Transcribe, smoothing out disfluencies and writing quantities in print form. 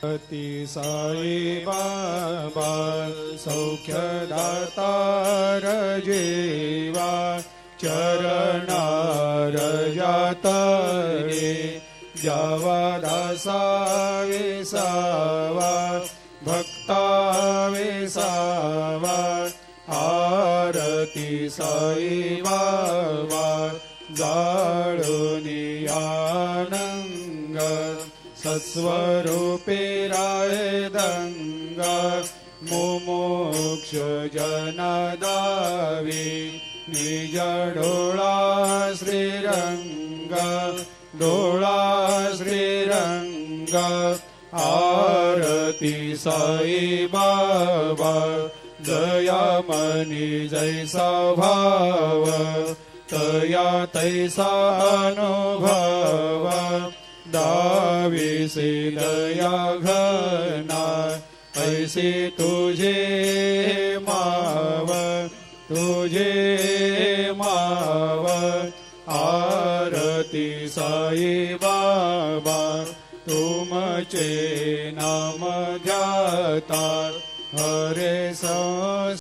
अति साई बाबा सौख्यदातार जेवा चरणार जातरे जावा दासा विसावा भक्ता विसावा आरती साई बाबा जाळुनी आनंग सत्स्वरूपे राय दंग मुमुक्ष जनदावी निज डोळा श्रीरंग डोळा श्रीरंग आरती साई बाबा जया मनी जैसा भाव तया तैसा अनुभव दाविसे दया घना ऐसे तुझे माव आरती साई बाबा तुमचे नाम ध्याता हरे